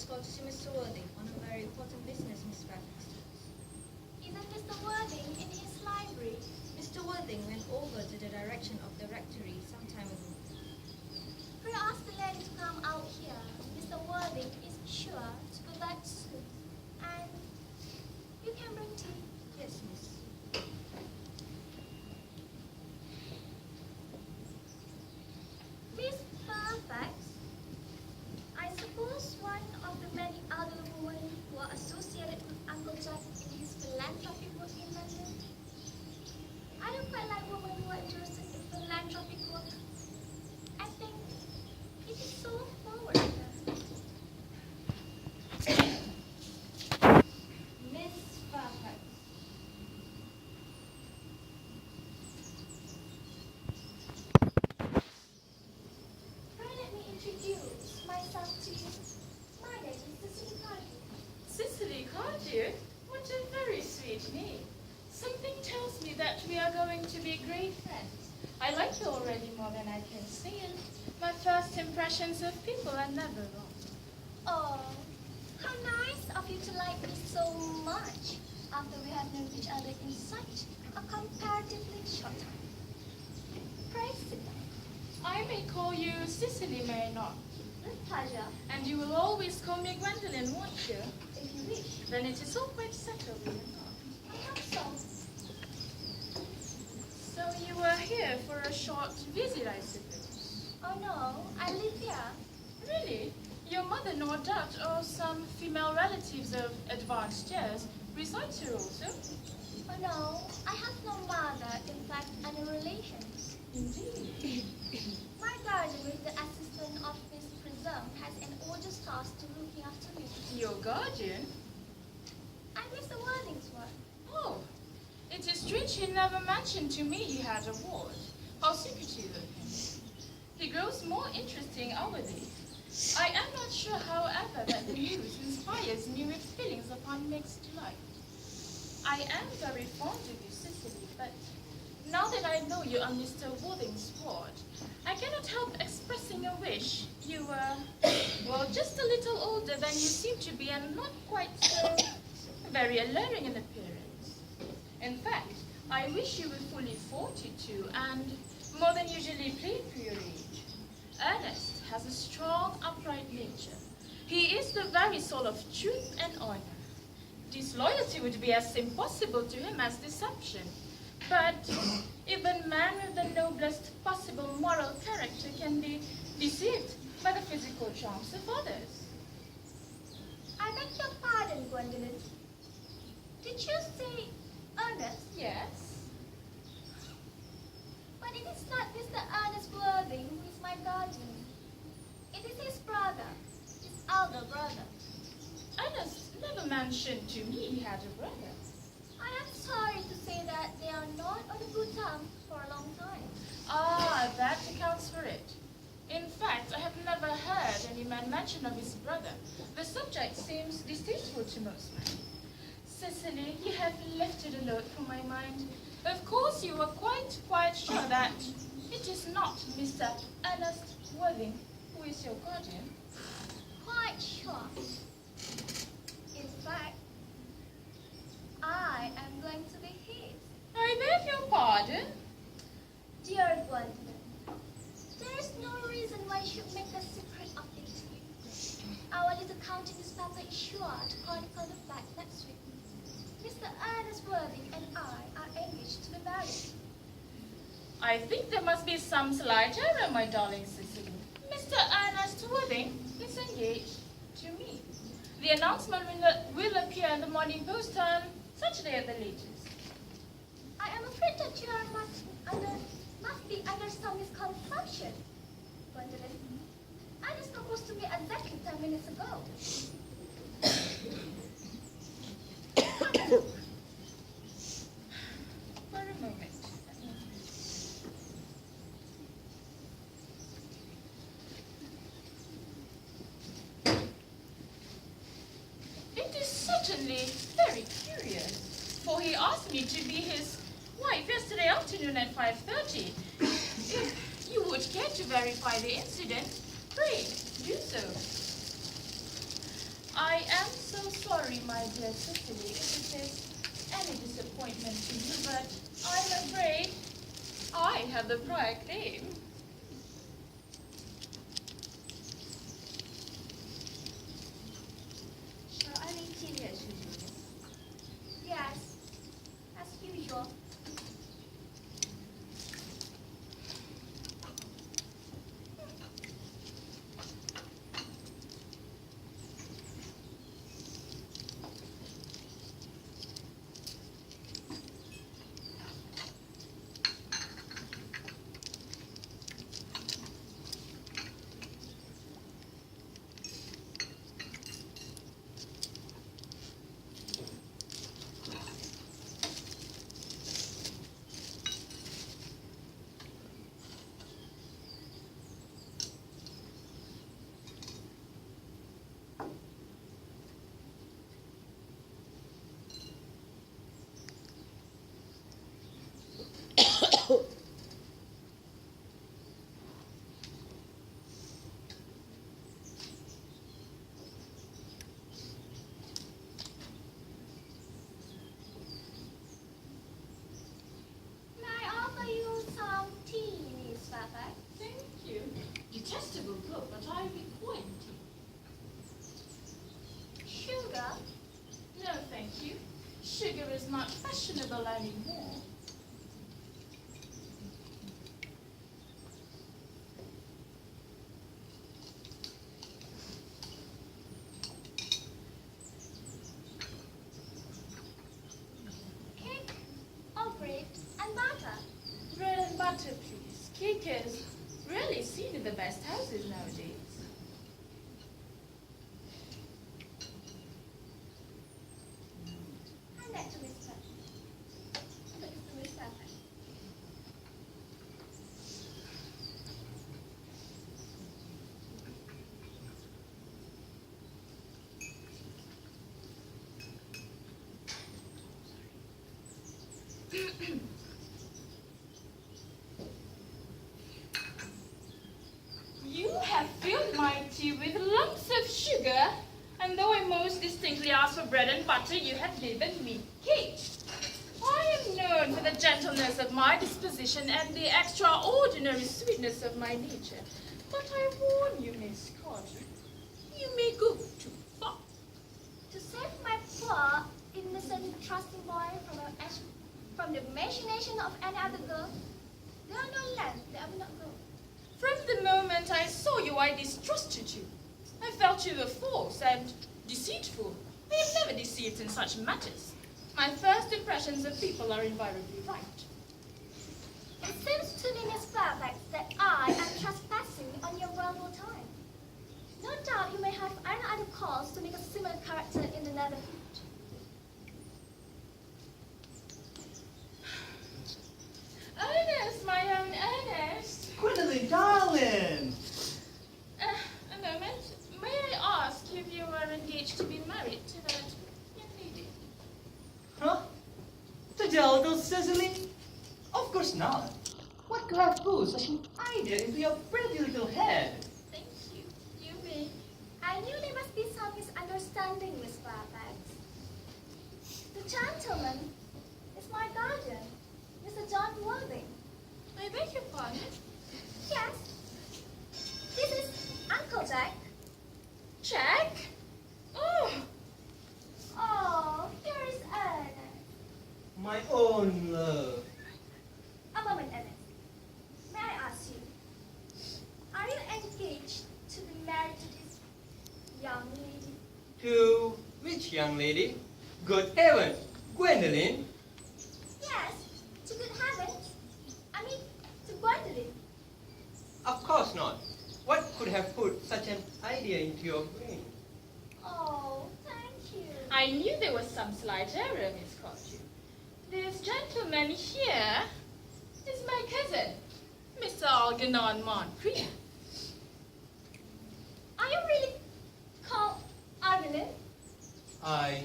called to see Mr. Worthing on a very important business, Miss Fairfax. Isn't Mr. Worthing in his library? Mr. Worthing went over to the direction of the rectory some time ago. Pray ask the lady to come out here. Mr. Worthing is sure to go back soon. And you can bring tea. Yes, miss. Miss Fairfax, I suppose one of the many other women who are associated with Uncle Jack in his philanthropic work in London. I don't quite like women who are interested in philanthropic work. I think it is so forward. Miss Fairfax. Pray let me introduce myself to you. My name is Cecily Cardew. Cecily Cardew? What a very sweet name. Something tells me that we are going to be great friends. I like you already more than I can say, and my first impressions of people are never wrong. Oh, how nice of you to like me so much after we have known each other in such a comparatively short time. Pray sit down. I may call you Cecily, may I not? With pleasure, And you will always call me Gwendolen, won't you? if you wish. Then it is all quite settled, will it not? I hope so. So you were here for a short visit, I suppose? Oh no, I live here. Really? Your mother, no doubt, or some female relatives of advanced years resides here also? Oh no, I have no mother, in fact, any relations. Indeed. My guardian with the assistant of Miss Prism has an orders task to looking after me. Your guardian? I'm Mr. Worthing's one. Oh, it is strange he never mentioned to me he had a ward. How secretive of him. He grows more interesting hourly. I am not sure, however, that the news inspires me with feelings upon mixed light. I am very fond of you, Cecily, but now that I know you are Mr. Worthing's ward, I cannot help expressing a wish you were, well, just a little older than you seem to be and not quite so very alluring in appearance. In fact, I wish you were fully 42 and more than usually plain for your age. Ernest has a strong, upright nature. He is the very soul of truth and honor. Disloyalty would be as impossible to him as deception. But even man with the noblest possible moral character can be deceived by the physical charms of others. I beg your pardon, Gwendolen. Did you say Ernest? Yes? But it is not Mr. Ernest Worthing who is my guardian. It is his brother, his elder brother. Ernest never mentioned to me he had a brother. I am sorry to say that they are not on a good terms for a long time. Ah, that accounts for it. In fact, I have never heard any man mention of his brother. The subject seems distasteful to most men. Cecily, you have lifted a load from my mind. Of course, you are quite sure that it is not Mr. Ernest Worthing who is your guardian. Quite sure. In fact, I am going to be his. I beg your pardon? Dear Gwendolen, there is no reason why you should make a secret of it to you. Our little county newspaper is sure to chronicle the fact next week. Mr. Ernest Worthing and I are engaged to be married. I think there must be some slight error, my darling Cecily. Mr. Ernest Worthing is engaged to me. The announcement will appear in the Morning Post on Saturday at the latest. I am afraid that you must be under some misconception, Gwendolen. Ernest proposed to me exactly 10 minutes ago. For a moment. It is certainly very curious, for he asked me to be his wife yesterday afternoon at 5:30. If you would care to verify the incident, pray do so. I am so sorry, my dear Cicely, if it is any disappointment to you, but I'm afraid I have the prior claim. Shall I make tea as usual? Yes, as usual. May I offer you some tea, Miss Fairfax? Thank you. Detestable book, but I require tea. Sugar? No, thank you. Sugar is not fashionable anymore. Cake or bread and butter? Bread and butter, please. Cake is really seen in the best houses nowadays. Hand that to Miss Fairfax. Put it to Miss Fairfax. You have filled my tea with lumps of sugar, and though I most distinctly asked for bread and butter, you have given me cake. I am known for the gentleness of my disposition and the extraordinary sweetness of my nature. But I warn you, Miss Carter, you may go too far. To save my poor, innocent, trusting boy from the imagination of any other girl, there are no lengths that I will not go. From the moment I saw you, I distrusted you. I felt you were false and deceitful. I am never deceived in such matters. My first impressions of people are invariably right. It seems to me, Miss Fairfax, that I am trespassing on your valuable time. No doubt you may have any other cause to make a similar character in the neighborhood. Ernest, my own Ernest. Gwendolyn, darling! A moment. May I ask if you are engaged to be married to that young lady? Huh? To Delgo, Cecily? Of course not. What could have put such an idea into your pretty little head? Thank you. You may. I knew there must be some misunderstanding, Miss Fairfax. The gentleman is my guardian, Mr. John Worthing. I beg your pardon? Yes. This is Uncle Jack. Jack? Oh, Oh, here is Ernest. My own love. A moment, Ernest. May I ask you, are you engaged to be married to this young lady? To which young lady? Good heaven, Gwendolyn. Yes, to good heavens. I mean, to Gwendolyn. Of course not. What could have put such an idea into your brain? Oh, thank you. I knew there was some slight error, Miss Carter. This gentleman here is my cousin, Mr. Algernon Moncrief. Are you really called Arvelin? I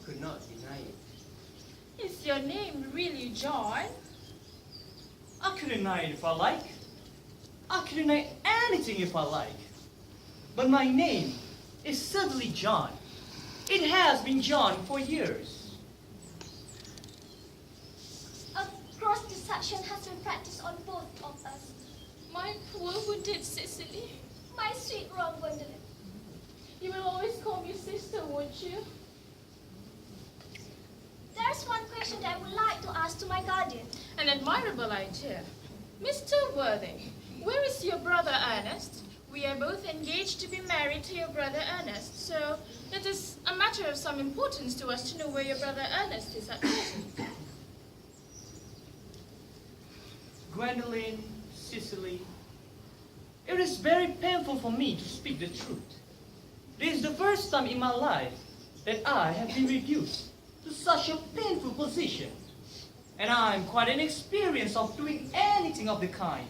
could not deny it. Is your name really John? I could deny it if I like. I could deny anything if I like. But my name is certainly John. has been John for years. A gross deception has been practiced on both of us. My poor wounded Cicely. My sweet wrong Gwendolyn. You will always call me sister, won't you? There's one question that I would like to ask to my guardian. An admirable idea. Mr. Worthing, where is your brother Ernest? We are both engaged to be married to your brother Ernest, so it is a matter of some importance to us to know where your brother Ernest is at present. Gwendolyn, Cicely, it is very painful for me to speak the truth. This is the first time in my life that I have been reduced to such a painful position, and I am quite inexperienced of doing anything of the kind.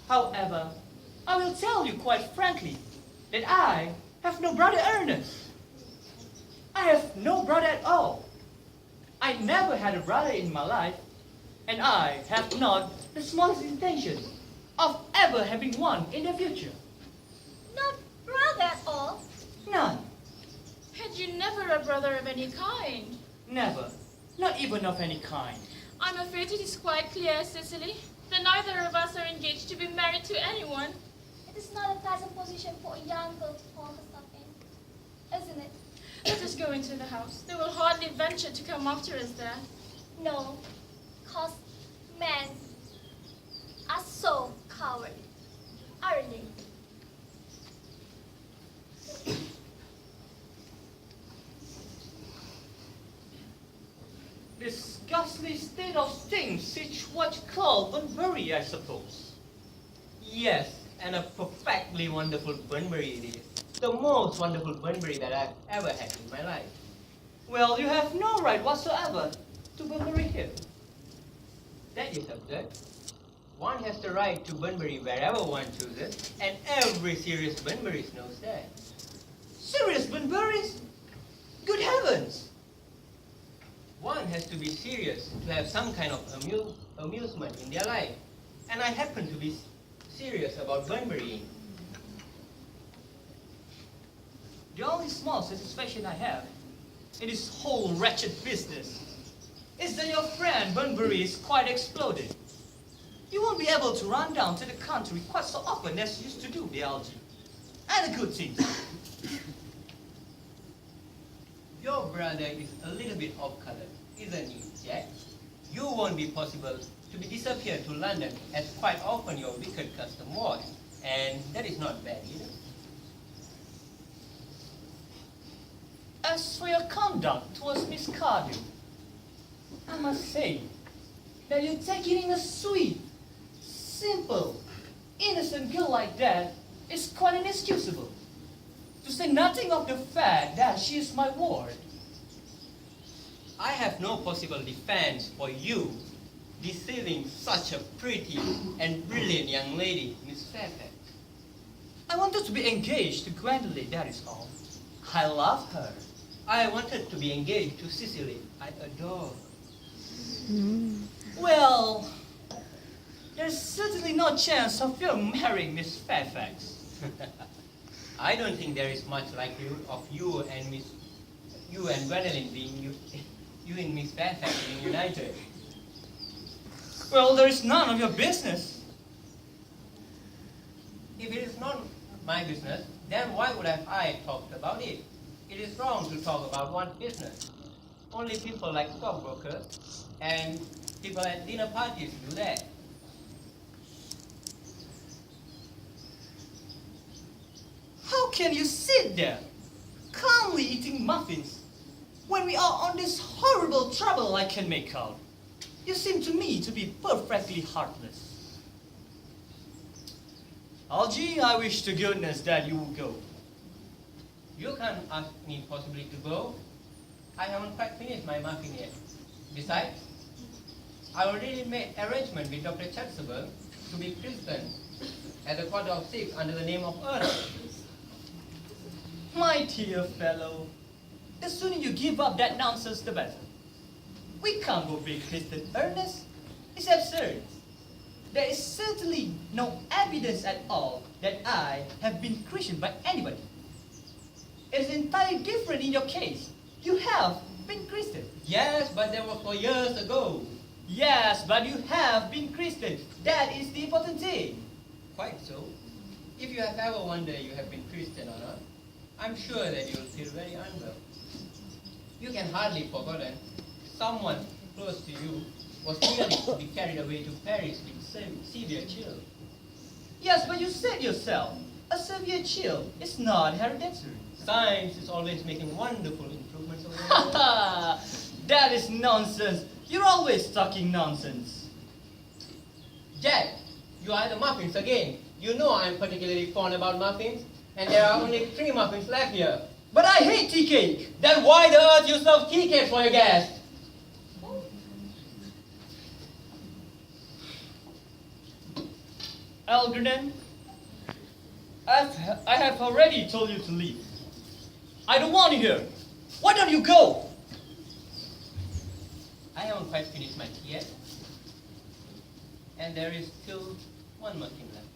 However, I will tell you quite frankly that I have no brother Ernest. I have no brother at all. I never had a brother in my life, and I have not the smallest intention of ever having one in the future. Not brother at all. None. Had you never a brother of any kind? Never. Not even of any kind. I'm afraid it is quite clear, Cicely, that neither of us are engaged to be married to anyone. It is not a pleasant position for a young girl to find herself in, isn't it? Let us go into the house. They will hardly venture to come after us there. No, cause men are so cowardly, aren't they? This ghastly state of things is what you call Bunbury, I suppose. Yes, and a perfectly wonderful Bunbury it is. The most wonderful Bunbury that I've ever had in my life. Well, you have no right whatsoever to Bunbury Hill. That is absurd. One has the right to Bunbury wherever one chooses, and every serious Bunbury knows that. Serious Bunburys? Good heavens! One has to be serious to have some kind of amusement in their life, and I happen to be serious about Bunbury. The only small satisfaction I have in this whole wretched business is that your friend Bunbury is quite exploded. You won't be able to run down to the country quite so often as you used to do, the algae. And a good thing. Your brother is a little bit off-colored, isn't he, Jack? You won't be possible to be disappeared to London as quite often your wicked custom was, and that is not bad either. As for your conduct towards Miss Cardew, I must say that you take it in a sweet, simple, innocent girl like that is quite inexcusable. To say nothing of the fact that she is my ward. I have no possible defense for you deceiving such a pretty and brilliant young lady, Miss Fairfax. I wanted to be engaged to Gwendolyn, that is all. I love her. I wanted to be engaged to Cicely. I adore her. Well, there's certainly no chance of your marrying Miss Fairfax. I don't think there is much likelihood of you and Gwendolyn being you and Miss Fairfax being united. Well, there is none of your business. If it is not my business, then why would have I talked about it? It is wrong to talk about one's business. Only people like stockbrokers and people at dinner parties do that. How can you sit there, calmly eating muffins, when we are on this horrible trouble I can make out? You seem to me to be perfectly heartless. Algie, I wish to goodness that you will go. You can't ask me possibly to go. I haven't quite finished my muffin yet. Besides, I already made arrangement with Dr. Chatsable to be christened at the 6:15 under the name of Ernest. My dear fellow, the sooner you give up that nonsense, the better. We can't go big Christian Ernest. It's absurd. There is certainly no evidence at all that I have been christened by anybody. It's entirely different in your case. You have been Christian. Yes, but that was 4 years ago. Yes, but you have been Christian. That is the important thing. Quite so. If you have ever wondered you have been Christian or not, I'm sure that you'll feel very unwell. You can hardly forgotten someone close to you was nearly to be carried away to Paris with severe chill. Yes, but you said yourself, a severe chill is not hereditary. Science is always making wonderful improvements over Ha there. ha! That is nonsense. You're always talking nonsense. Jack, you are the muffins again. You know I'm particularly fond about muffins, and there are only 3 muffins left here. But I hate tea cake. Then why the earth you serve tea cakes for your guests? Algernon, I have already told you to leave. I don't want you here. Why don't you go? I haven't quite finished my tea yet. And there is still one muffin left.